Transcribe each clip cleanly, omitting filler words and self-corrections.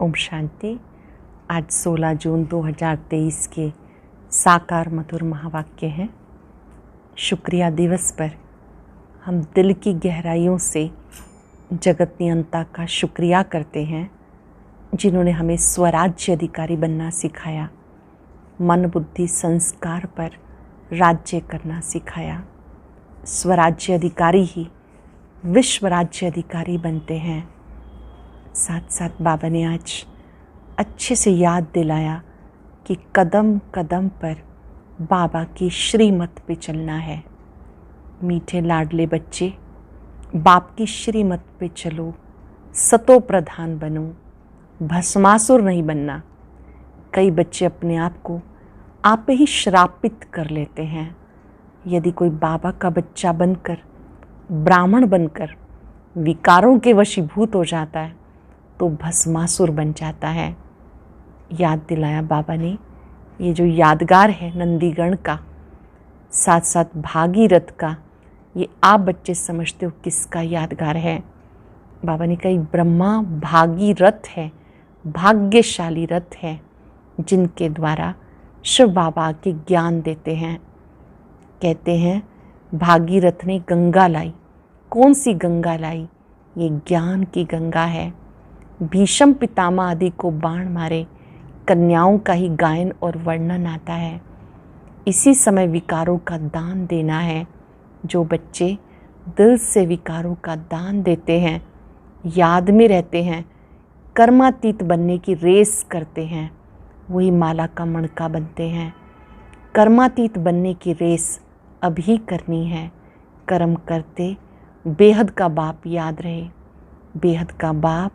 ओम शांति। आज 16 जून 2023 के साकार मधुर महावाक्य हैं। शुक्रिया दिवस पर हम दिल की गहराइयों से जगत नियंता का शुक्रिया करते हैं, जिन्होंने हमें स्वराज्य अधिकारी बनना सिखाया, मन बुद्धि संस्कार पर राज्य करना सिखाया। स्वराज्य अधिकारी ही विश्व राज्य अधिकारी बनते हैं। साथ साथ बाबा ने आज अच्छे से याद दिलाया कि कदम कदम पर बाबा की श्रीमत पे चलना है। मीठे लाडले बच्चे, बाप की श्रीमत पे चलो, सतो प्रधान बनो, भस्मासुर नहीं बनना। कई बच्चे अपने आप को आप पे ही श्रापित कर लेते हैं। यदि कोई बाबा का बच्चा बनकर, ब्राह्मण बनकर विकारों के वशीभूत हो जाता है तो भस्मासुर बन जाता है। याद दिलाया बाबा ने, ये जो यादगार है नंदीगण का, साथ साथ भागीरथ का, ये आप बच्चे समझते हो किसका यादगार है। बाबा ने कहा ब्रह्मा भागीरथ है, भाग्यशाली रथ है, जिनके द्वारा शिव बाबा के ज्ञान देते हैं। कहते हैं भागीरथ ने गंगा लाई। कौन सी गंगा लाई? ये ज्ञान की गंगा है। भीष्म पितामह आदि को बाण मारे, कन्याओं का ही गायन और वर्णन आता है। इसी समय विकारों का दान देना है। जो बच्चे दिल से विकारों का दान देते हैं, याद में रहते हैं, कर्मातीत बनने की रेस करते हैं, वही माला का मणका बनते हैं। कर्मातीत बनने की रेस अभी करनी है। कर्म करते बेहद का बाप याद रहे। बेहद का बाप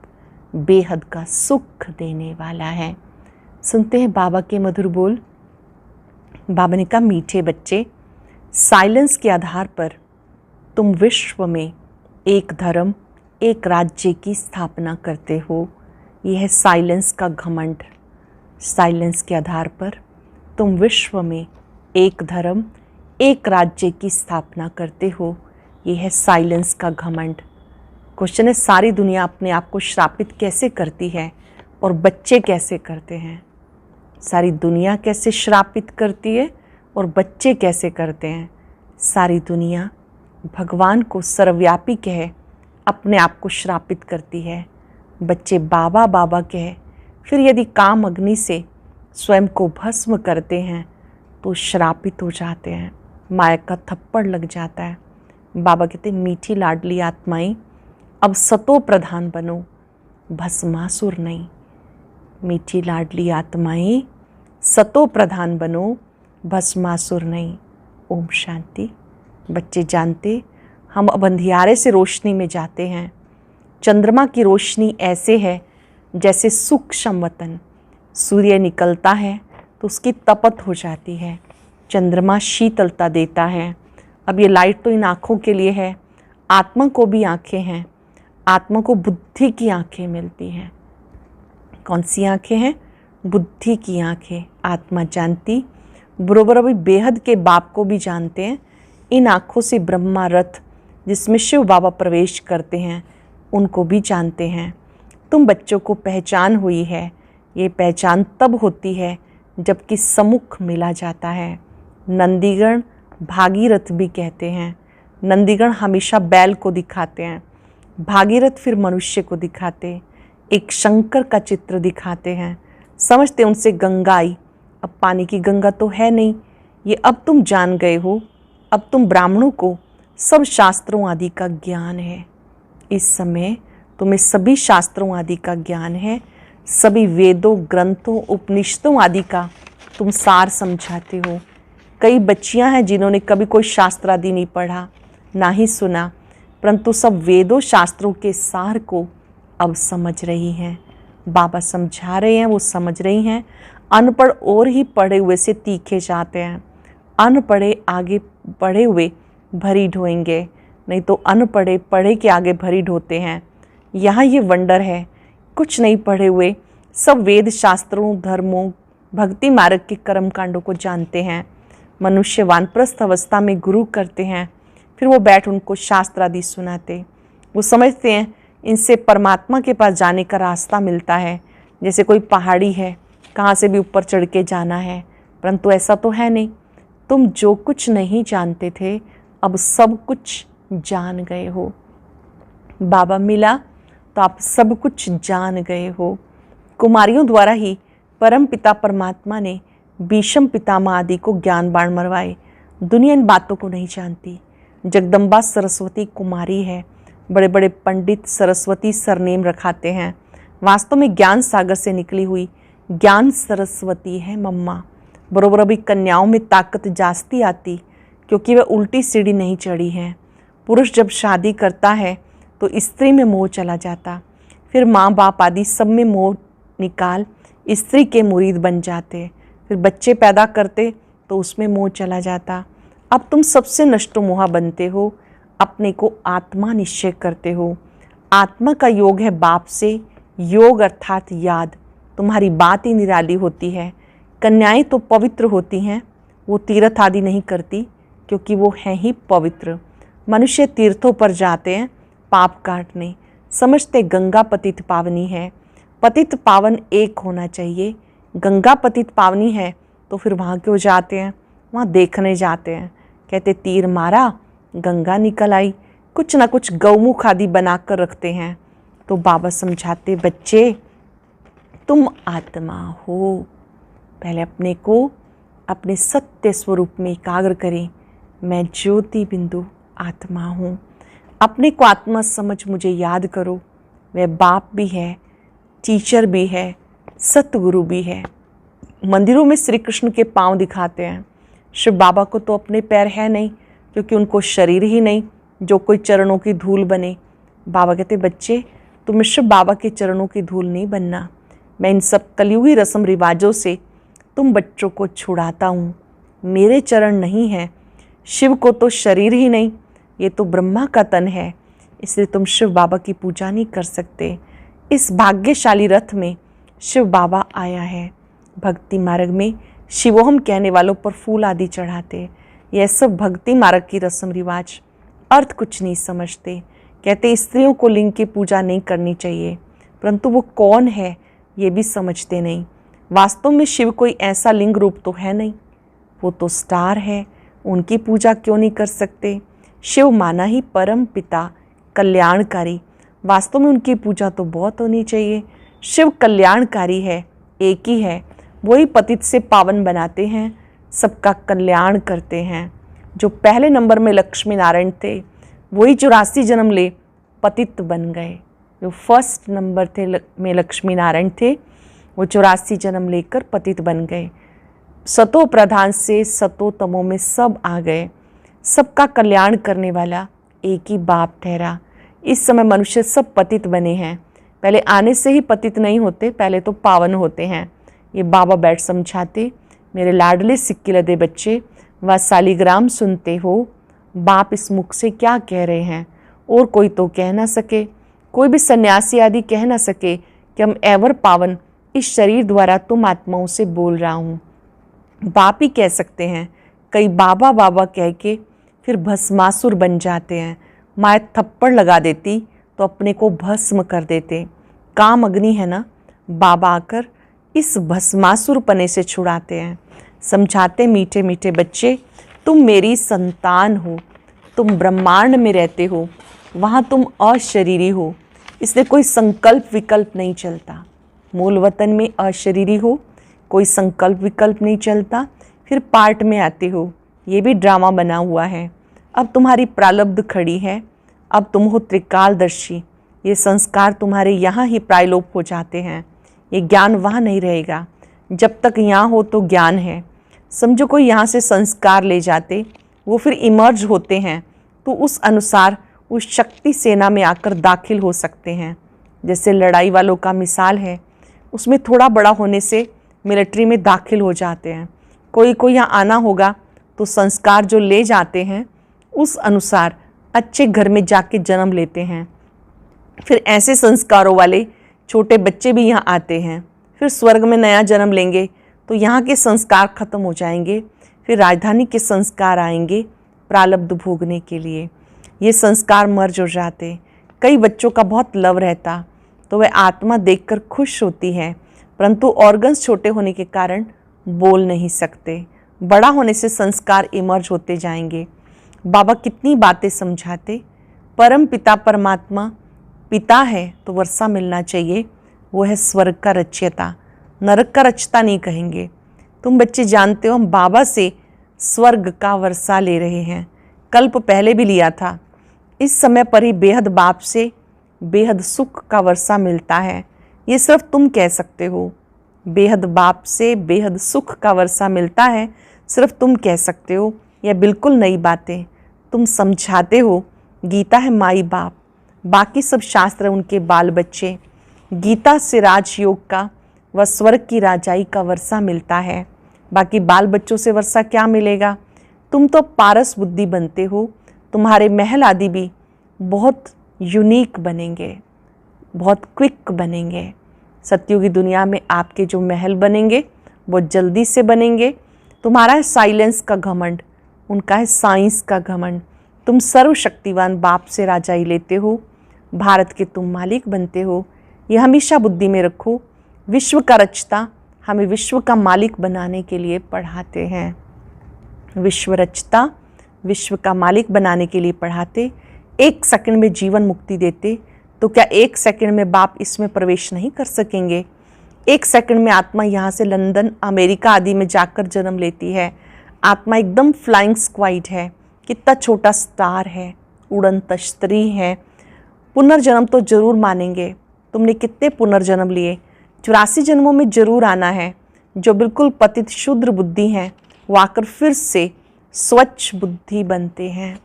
बेहद का सुख देने वाला है। सुनते हैं बाबा के मधुर बोल। बाबा ने कहा मीठे बच्चे, साइलेंस के आधार पर तुम विश्व में एक धर्म, एक राज्य की स्थापना करते हो। यह है साइलेंस का घमंड। साइलेंस के आधार पर तुम विश्व में एक धर्म, एक राज्य की स्थापना करते हो। यह है साइलेंस का घमंड। क्वेश्चन है, सारी दुनिया अपने आप को श्रापित कैसे करती है और बच्चे कैसे करते हैं? सारी दुनिया कैसे श्रापित करती है और बच्चे कैसे करते हैं? सारी दुनिया भगवान को सर्वव्यापी कह अपने आप को श्रापित करती है। बच्चे बाबा बाबा कह फिर यदि काम अग्नि से स्वयं को भस्म करते हैं तो श्रापित हो जाते हैं, माया का थप्पड़ लग जाता है। बाबा कहते मीठी लाडली आत्माएं, अब सतो प्रधान बनो, भस्मासुर नहीं। मीठी लाडली आत्माएं, सतो प्रधान बनो, भस्मासुर नहीं। ओम शांति। बच्चे जानते हम अब अंधियारे से रोशनी में जाते हैं। चंद्रमा की रोशनी ऐसे है जैसे सूक्ष्म वतन। सूर्य निकलता है तो उसकी तपत हो जाती है। चंद्रमा शीतलता देता है। अब ये लाइट तो इन आँखों के लिए है, आत्मा को भी आँखें हैं। आत्मा को बुद्धि की आँखें मिलती हैं। कौन सी आँखें हैं? बुद्धि की आँखें। आत्मा जानती, बरोबर अभी बेहद के बाप को भी जानते हैं। इन आँखों से ब्रह्मा रथ जिसमें शिव बाबा प्रवेश करते हैं, उनको भी जानते हैं। तुम बच्चों को पहचान हुई है। ये पहचान तब होती है जबकि सम्मुख मिला जाता है। नंदीगण भागीरथ भी कहते हैं। नंदीगण हमेशा बैल को दिखाते हैं, भागीरथ फिर मनुष्य को दिखाते, एक शंकर का चित्र दिखाते हैं। समझते उनसे गंगा आई। अब पानी की गंगा तो है नहीं, ये अब तुम जान गए हो। अब तुम ब्राह्मणों को सब शास्त्रों आदि का ज्ञान है। इस समय तुम्हें सभी शास्त्रों आदि का ज्ञान है। सभी वेदों, ग्रंथों, उपनिषदों आदि का तुम सार समझाते हो। कई बच्चियां हैं जिन्होंने कभी कोई शास्त्र आदि नहीं पढ़ा, ना ही सुना, परंतु सब वेदों शास्त्रों के सार को अब समझ रही हैं। बाबा समझा रहे हैं, वो समझ रही हैं। अनपढ़ और ही पढ़े हुए से तीखे जाते हैं। अनपढ़े आगे पढ़े हुए भरी ढोएंगे, नहीं तो अनपढ़े पढ़े के आगे भरी ढोते हैं। यहाँ ये वंडर है, कुछ नहीं पढ़े हुए सब वेद शास्त्रों, धर्मों, भक्ति मार्ग के कर्म कांडों को जानते हैं। मनुष्य वानप्रस्थ अवस्था में गुरु करते हैं, फिर वो बैठ उनको शास्त्र आदि सुनाते। वो समझते हैं इनसे परमात्मा के पास जाने का रास्ता मिलता है, जैसे कोई पहाड़ी है, कहाँ से भी ऊपर चढ़ के जाना है, परंतु ऐसा तो है नहीं। तुम जो कुछ नहीं जानते थे अब सब कुछ जान गए हो। बाबा मिला तो आप सब कुछ जान गए हो। कुमारियों द्वारा ही परम पिता परमात्मा ने भीष्म पितामह आदि को ज्ञान बाण मरवाए। दुनिया इन बातों को नहीं जानती। जगदम्बा सरस्वती कुमारी है। बड़े बड़े पंडित सरस्वती सरनेम रखाते हैं। वास्तव में ज्ञान सागर से निकली हुई ज्ञान सरस्वती है मम्मा। बरोबर अभी कन्याओं में ताकत जास्ती आती, क्योंकि वह उल्टी सीढ़ी नहीं चढ़ी है। पुरुष जब शादी करता है तो स्त्री में मोह चला जाता, फिर माँ बाप आदि सब में मोह निकाल स्त्री के मुरीद बन जाते, फिर बच्चे पैदा करते तो उसमें मोह चला जाता। अब तुम सबसे नष्टो मोहा बनते हो, अपने को आत्मा निश्चय करते हो। आत्मा का योग है बाप से, योग अर्थात याद। तुम्हारी बात ही निराली होती है। कन्याएं तो पवित्र होती हैं, वो तीर्थ आदि नहीं करती क्योंकि वो हैं ही पवित्र। मनुष्य तीर्थों पर जाते हैं पाप काटने, समझते गंगा पतित पावनी है। पतित पावन एक होना चाहिए। गंगा पतित पावनी है तो फिर वहाँ क्यों जाते हैं? वहाँ देखने जाते हैं। कहते तीर मारा गंगा निकल आई। कुछ ना कुछ गौमुख आदि बना कर रखते हैं। तो बाबा समझाते बच्चे तुम आत्मा हो। पहले अपने को अपने सत्य स्वरूप में एकाग्र करें। मैं ज्योति बिंदु आत्मा हूँ। अपने को आत्मा समझ मुझे याद करो। वह बाप भी है, टीचर भी है, सतगुरु भी है। मंदिरों में श्री कृष्ण के पांव दिखाते हैं। शिव बाबा को तो अपने पैर है नहीं, क्योंकि उनको शरीर ही नहीं जो कोई चरणों की धूल बने। बाबा कहते बच्चे तुम्हें शिव बाबा के चरणों की धूल नहीं बनना। मैं इन सब कलयुगी रस्म रिवाजों से तुम बच्चों को छुड़ाता हूँ। मेरे चरण नहीं हैं। शिव को तो शरीर ही नहीं, ये तो ब्रह्मा का तन है, इसलिए तुम शिव बाबा की पूजा नहीं कर सकते। इस भाग्यशाली रथ में शिव बाबा आया है। भक्ति मार्ग में शिवोहम कहने वालों पर फूल आदि चढ़ाते। यह सब भक्ति मार्ग की रस्म रिवाज, अर्थ कुछ नहीं समझते। कहते स्त्रियों को लिंग की पूजा नहीं करनी चाहिए, परंतु वो कौन है ये भी समझते नहीं। वास्तव में शिव कोई ऐसा लिंग रूप तो है नहीं, वो तो स्टार है। उनकी पूजा क्यों नहीं कर सकते? शिव माना ही परम पिता कल्याणकारी। वास्तव में उनकी पूजा तो बहुत होनी चाहिए। शिव कल्याणकारी है, एक ही है। वही पतित से पावन बनाते हैं, सबका कल्याण करते हैं। जो पहले नंबर में लक्ष्मी नारायण थे वही 84 जन्म ले पतित बन गए। जो फर्स्ट नंबर थे में लक्ष्मी नारायण थे वो 84 जन्म लेकर पतित बन गए। सतो प्रधान से सतो तमो में सब आ गए। सबका कल्याण करने वाला एक ही बाप ठहरा। इस समय मनुष्य सब पतित बने हैं। पहले आने से ही पतित नहीं होते, पहले तो पावन होते हैं। ये बाबा बैठ समझाते। मेरे लाडले सिक्के लदे बच्चे व शालिग्राम सुनते हो। बाप इस मुख से क्या कह रहे हैं और कोई तो कह ना सके। कोई भी सन्यासी आदि कह ना सके कि हम एवर पावन इस शरीर द्वारा तुम आत्माओं से बोल रहा हूँ। बाप ही कह सकते हैं। कई बाबा बाबा कह के फिर भस्मासुर बन जाते हैं। माए थप्पड़ लगा देती तो अपने को भस्म कर देते। काम अग्नि है ना, बाबा आकर इस भस्मासुर पने से छुड़ाते हैं। समझाते मीठे मीठे बच्चे तुम मेरी संतान हो। तुम ब्रह्मांड में रहते हो, वहाँ तुम अशरीरी हो, इसलिए कोई संकल्प विकल्प नहीं चलता। मूल वतन में अशरीरी हो, कोई संकल्प विकल्प नहीं चलता। फिर पार्ट में आते हो, ये भी ड्रामा बना हुआ है। अब तुम्हारी प्रारब्ध खड़ी है, अब तुम हो त्रिकालदर्शी। ये संस्कार तुम्हारे यहाँ ही प्रायलोप हो जाते हैं। ये ज्ञान वहाँ नहीं रहेगा। जब तक यहाँ हो तो ज्ञान है। समझो कोई यहाँ से संस्कार ले जाते, वो फिर इमर्ज होते हैं तो उस अनुसार उस शक्ति सेना में आकर दाखिल हो सकते हैं। जैसे लड़ाई वालों का मिसाल है, उसमें थोड़ा बड़ा होने से मिलिट्री में दाखिल हो जाते हैं। कोई यहाँ आना होगा तो संस्कार जो ले जाते हैं उस अनुसार अच्छे घर में जाके जन्म लेते हैं। फिर ऐसे संस्कारों वाले छोटे बच्चे भी यहाँ आते हैं। फिर स्वर्ग में नया जन्म लेंगे तो यहाँ के संस्कार खत्म हो जाएंगे। फिर राजधानी के संस्कार आएंगे प्रारब्ध भोगने के लिए। ये संस्कार मर्ज हो जाते। कई बच्चों का बहुत लव रहता तो वह आत्मा देखकर खुश होती है परंतु ऑर्गन्स छोटे होने के कारण बोल नहीं सकते। बड़ा होने से संस्कार इमर्ज होते जाएंगे। बाबा कितनी बातें समझाते। परम पिता परमात्मा पिता है तो वर्षा मिलना चाहिए, वो है स्वर्ग का रचयिता, नरक का रचता नहीं कहेंगे। तुम बच्चे जानते हो हम बाबा से स्वर्ग का वर्षा ले रहे हैं, कल्प पहले भी लिया था। इस समय पर ही बेहद बाप से बेहद सुख का वर्षा मिलता है, ये सिर्फ तुम कह सकते हो। बेहद बाप से बेहद सुख का वर्षा मिलता है, सिर्फ तुम कह सकते हो। यह बिल्कुल नई बातें तुम समझाते हो। गीता है माई बाप, बाकी सब शास्त्र उनके बाल बच्चे। गीता से राजयोग का व स्वर्ग की राजाई का वर्षा मिलता है, बाकी बाल बच्चों से वर्षा क्या मिलेगा। तुम तो पारस बुद्धि बनते हो, तुम्हारे महल आदि भी बहुत यूनिक बनेंगे, बहुत क्विक बनेंगे। सत्युगी दुनिया में आपके जो महल बनेंगे वो जल्दी से बनेंगे। तुम्हारा है साइलेंस का घमंड, उनका है साइंस का घमंड। तुम सर्वशक्तिवान बाप से राजाई लेते हो, भारत के तुम मालिक बनते हो। यह हमेशा बुद्धि में रखो। विश्व का रचता हमें विश्व का मालिक बनाने के लिए पढ़ाते हैं। विश्व रचता विश्व का मालिक बनाने के लिए पढ़ाते। 1 सेकंड में जीवन मुक्ति देते, तो क्या 1 सेकंड में बाप इसमें प्रवेश नहीं कर सकेंगे। 1 सेकंड में आत्मा यहाँ से लंदन अमेरिका आदि में जाकर जन्म लेती है। आत्मा एकदम फ्लाइंग स्क्वाइड है, कितना छोटा स्टार है, उड़न तश्तरी है। पुनर्जन्म तो जरूर मानेंगे। तुमने कितने पुनर्जन्म लिए, 84 जन्मों में जरूर आना है। जो बिल्कुल पतित शुद्र बुद्धि हैं वो आकर फिर से स्वच्छ बुद्धि बनते हैं।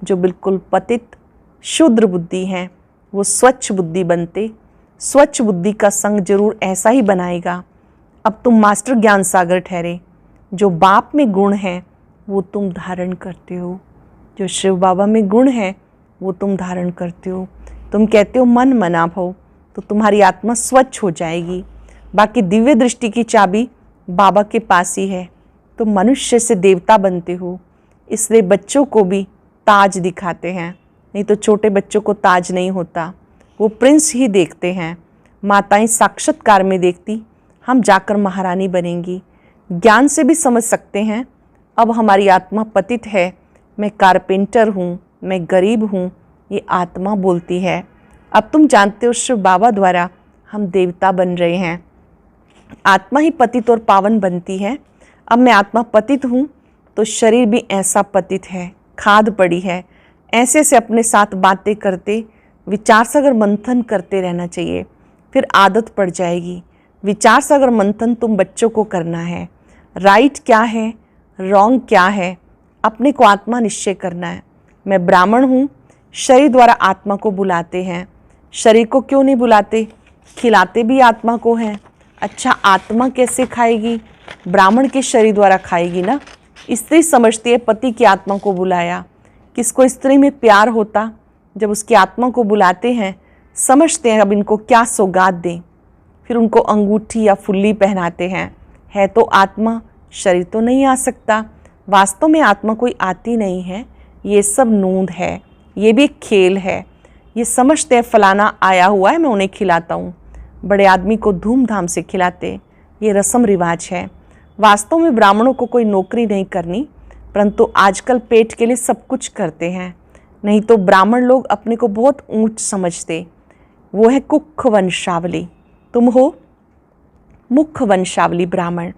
जो बिल्कुल पतित शुद्र बुद्धि हैं वो स्वच्छ बुद्धि बनते। स्वच्छ बुद्धि का संग जरूर ऐसा ही बनाएगा। अब तुम मास्टर ज्ञान सागर ठहरे। जो बाप में गुण हैं वो तुम धारण करते हो, जो शिव बाबा में गुण है वो तुम धारण करते हो। तुम कहते हो मन मना भव, तो तुम्हारी आत्मा स्वच्छ हो जाएगी। बाकी दिव्य दृष्टि की चाबी बाबा के पास ही है। तुम मनुष्य से देवता बनते हो, इसलिए बच्चों को भी ताज दिखाते हैं, नहीं तो छोटे बच्चों को ताज नहीं होता, वो प्रिंस ही देखते हैं। माताएं साक्षात्कार में देखती हम जाकर महारानी बनेंगी। ज्ञान से भी समझ सकते हैं अब हमारी आत्मा पतित है, मैं कारपेंटर हूँ, मैं गरीब हूँ, ये आत्मा बोलती है। अब तुम जानते हो शिव बाबा द्वारा हम देवता बन रहे हैं। आत्मा ही पतित और पावन बनती है। अब मैं आत्मा पतित हूँ तो शरीर भी ऐसा पतित है, खाद पड़ी है। ऐसे से अपने साथ बातें करते विचार सागर मंथन करते रहना चाहिए, फिर आदत पड़ जाएगी। विचार सागर मंथन तुम बच्चों को करना है। राइट क्या है, रॉन्ग क्या है, अपने को आत्मा निश्चय करना है। मैं ब्राह्मण हूँ, शरीर द्वारा आत्मा को बुलाते हैं। शरीर को क्यों नहीं बुलाते, खिलाते भी आत्मा को हैं। अच्छा आत्मा कैसे खाएगी, ब्राह्मण के शरीर द्वारा खाएगी ना। स्त्री समझती है पति की आत्मा को बुलाया। किसको स्त्री में प्यार होता, जब उसकी आत्मा को बुलाते हैं समझते हैं अब इनको क्या सौगात दें, फिर उनको अंगूठी या फुल्ली पहनाते हैं। है तो आत्मा, शरीर तो नहीं आ सकता। वास्तव में आत्मा कोई आती नहीं है, ये सब नूंद है, ये भी एक खेल है। ये समझते हैं फलाना आया हुआ है मैं उन्हें खिलाता हूँ। बड़े आदमी को धूमधाम से खिलाते, ये रस्म रिवाज है। वास्तव में ब्राह्मणों को कोई नौकरी नहीं करनी, परंतु आजकल पेट के लिए सब कुछ करते हैं। नहीं तो ब्राह्मण लोग अपने को बहुत ऊंच समझते। वो है कुख वंशावली, तुम हो मुख वंशावली ब्राह्मण।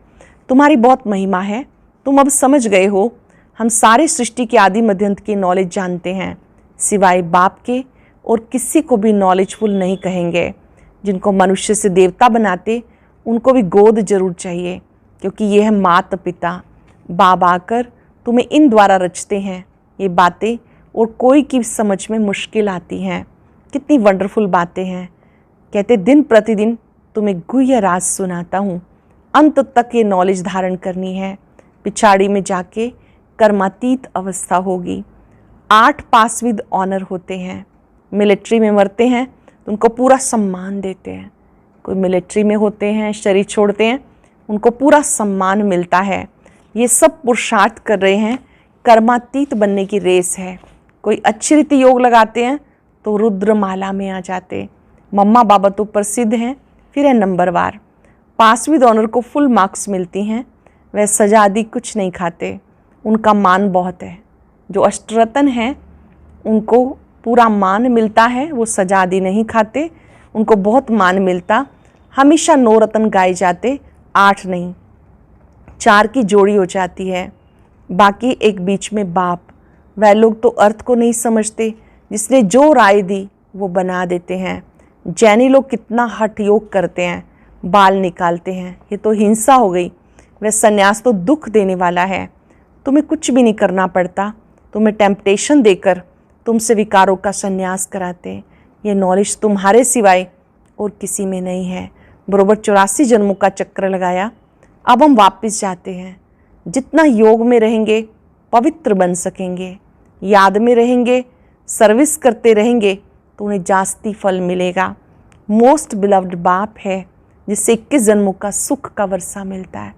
तुम्हारी बहुत महिमा है, तुम अब समझ गए हो। हम सारे सृष्टि के आदि मध्यंत की नॉलेज जानते हैं, सिवाय बाप के और किसी को भी नॉलेजफुल नहीं कहेंगे। जिनको मनुष्य से देवता बनाते उनको भी गोद जरूर चाहिए, क्योंकि ये है माता पिता। बाप आकर तुम्हें इन द्वारा रचते हैं ये बातें, और कोई की समझ में मुश्किल आती हैं। कितनी वंडरफुल बातें हैं। कहते दिन प्रतिदिन तुम्हें गुह्य राज सुनाता हूँ, अंत तक ये नॉलेज धारण करनी है। पिछाड़ी में जाके कर्मातीत अवस्था होगी। 8 पास विद ऑनर होते हैं। मिलिट्री में मरते हैं तो उनको पूरा सम्मान देते हैं। कोई मिलिट्री में होते हैं, शरीर छोड़ते हैं, उनको पूरा सम्मान मिलता है। ये सब पुरुषार्थ कर रहे हैं, कर्मातीत बनने की रेस है। कोई अच्छी रीति योग लगाते हैं तो रुद्रमाला में आ जाते। मम्मा बाबा तो प्रसिद्ध हैं, फिर है नंबरवार। पास विद ऑनर को फुल मार्क्स मिलती हैं। वह सजा आदि कुछ नहीं खाते, उनका मान बहुत है। जो अष्टरत्न हैं उनको पूरा मान मिलता है, वो सजा आदि नहीं खाते, उनको बहुत मान मिलता। हमेशा 9 रत्न गाए जाते, 8 नहीं, 4 की जोड़ी हो जाती है। बाकी एक बीच में बाप, वह लोग तो अर्थ को नहीं समझते, जिसने जो राय दी वो बना देते हैं। जैनी लोग कितना हठ योग करते हैं, बाल निकालते हैं, ये तो हिंसा हो गई। वह सन्यास तो दुख देने वाला है, तुम्हें कुछ भी नहीं करना पड़ता, तुम्हें टेम्पटेशन देकर तुमसे विकारों का सन्यास कराते हैं। ये नॉलेज तुम्हारे सिवाय और किसी में नहीं है। बरोबर 84 जन्मों का चक्र लगाया, अब हम वापस जाते हैं। जितना योग में रहेंगे पवित्र बन सकेंगे, याद में रहेंगे, सर्विस करते रहेंगे तो उन्हें जास्ती फल मिलेगा। मोस्ट बिलव्ड बाप है जिससे 21 जन्मों का सुख का वर्षा मिलता है।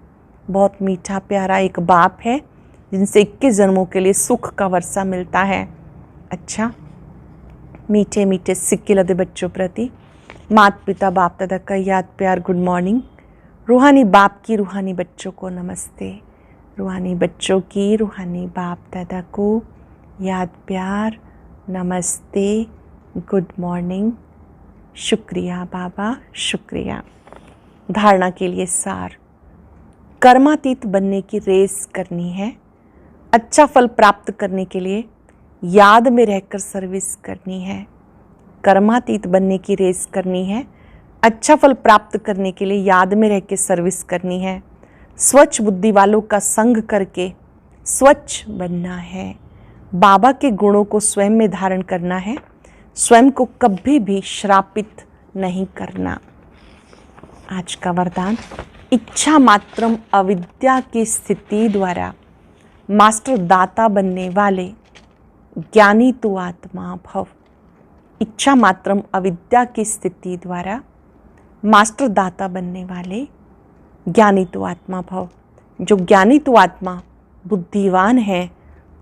बहुत मीठा प्यारा एक बाप है जिनसे 21 जन्मों के लिए सुख का वर्षा मिलता है। अच्छा, मीठे मीठे सिक्के लदे बच्चों प्रति माता पिता बाप दादा का याद प्यार गुड मॉर्निंग। रूहानी बाप की रूहानी बच्चों को नमस्ते। रूहानी बच्चों की रूहानी बाप दादा को याद प्यार नमस्ते गुड मॉर्निंग। शुक्रिया बाबा, शुक्रिया। धारणा के लिए सार, कर्मातीत बनने की रेस करनी है। अच्छा फल प्राप्त करने के लिए याद में रहकर सर्विस करनी है। कर्मातीत बनने की रेस करनी है, अच्छा फल प्राप्त करने के लिए याद में रह के सर्विस करनी है। स्वच्छ बुद्धि वालों का संग करके स्वच्छ बनना है। बाबा के गुणों को स्वयं में धारण करना है, स्वयं को कभी भी श्रापित नहीं करना। आज का वरदान, इच्छा मात्रम अविद्या की स्थिति द्वारा मास्टर दाता बनने वाले ज्ञानी तू आत्मा भव। इच्छा मात्रम अविद्या की स्थिति द्वारा मास्टर दाता बनने वाले ज्ञानी तू आत्मा भव। जो ज्ञानी तू आत्मा बुद्धिवान है,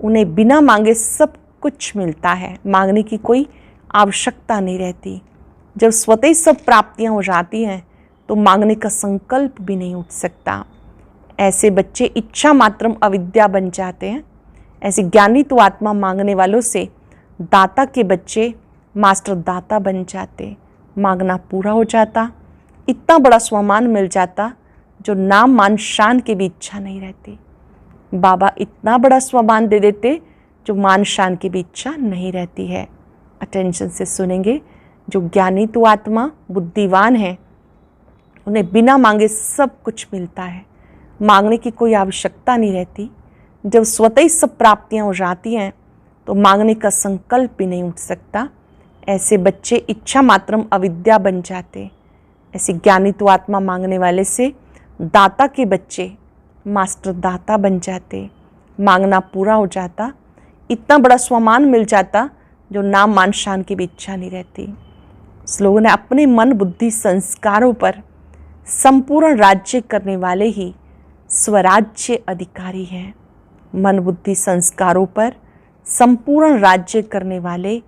उन्हें बिना मांगे सब कुछ मिलता है, मांगने की कोई आवश्यकता नहीं रहती। जब स्वतः ही सब प्राप्तियां हो जाती हैं तो मांगने का संकल्प भी नहीं उठ सकता। ऐसे बच्चे इच्छा मात्रम अविद्या बन जाते हैं। ऐसे ज्ञानी तो आत्मा मांगने वालों से दाता के बच्चे मास्टर दाता बन जाते। मांगना पूरा हो जाता, इतना बड़ा स्वमान मिल जाता जो नाम मान शान की भी इच्छा नहीं रहती। बाबा इतना बड़ा स्वमान दे देते जो मान शान की भी इच्छा नहीं रहती है। अटेंशन से सुनेंगे। जो ज्ञानी तो आत्मा बुद्धिवान है, उन्हें बिना मांगे सब कुछ मिलता है, मांगने की कोई आवश्यकता नहीं रहती। जब स्वतः ही सब प्राप्तियां हो जाती हैं तो मांगने का संकल्प भी नहीं उठ सकता। ऐसे बच्चे इच्छा मात्रम अविद्या बन जाते। ऐसे ज्ञानी तो आत्मा मांगने वाले से दाता के बच्चे मास्टर दाता बन जाते। मांगना पूरा हो जाता, इतना बड़ा स्वमान मिल जाता जो नाम मान शान की भी इच्छा नहीं रहती। इस लोगों ने अपने मन बुद्धि संस्कारों पर संपूर्ण राज्य करने वाले ही स्वराज्य अधिकारी हैं। मन बुद्धि संस्कारों पर संपूर्ण राज्य करने वाले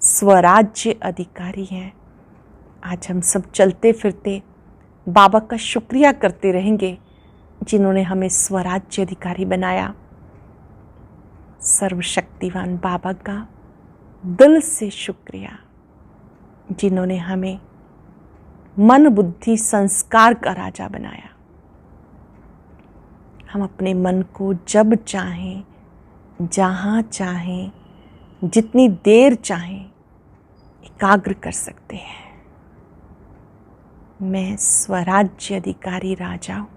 स्वराज्य अधिकारी हैं। आज हम सब चलते फिरते बाबा का शुक्रिया करते रहेंगे जिन्होंने हमें स्वराज्य अधिकारी बनाया। सर्वशक्तिवान बाबा का दिल से शुक्रिया जिन्होंने हमें मन बुद्धि संस्कार का राजा बनाया। हम अपने मन को जब चाहें, जहाँ चाहें, जितनी देर चाहें एकाग्र कर सकते हैं। मैं स्वराज्य अधिकारी राजा हूँ।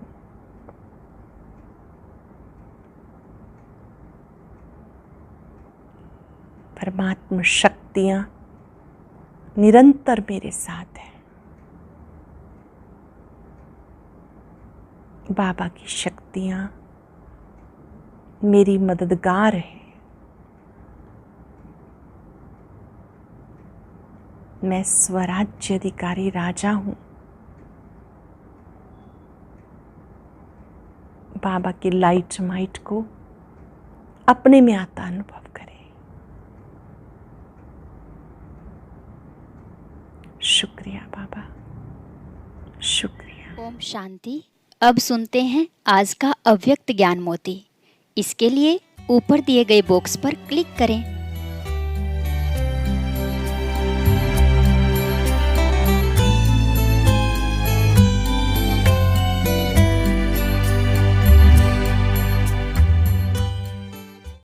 परमात्मा शक्तियाँ निरंतर मेरे साथ हैं। बाबा की शक्तियाँ मेरी मददगार है। मैं स्वराज्य अधिकारी राजा हूँ। बाबा की लाइट माइट को अपने में आता अनुभव करें। शुक्रिया बाबा, शुक्रिया। ओम शांति। अब सुनते हैं आज का अव्यक्त ज्ञान मोती। इसके लिए ऊपर दिए गए बॉक्स पर क्लिक करें।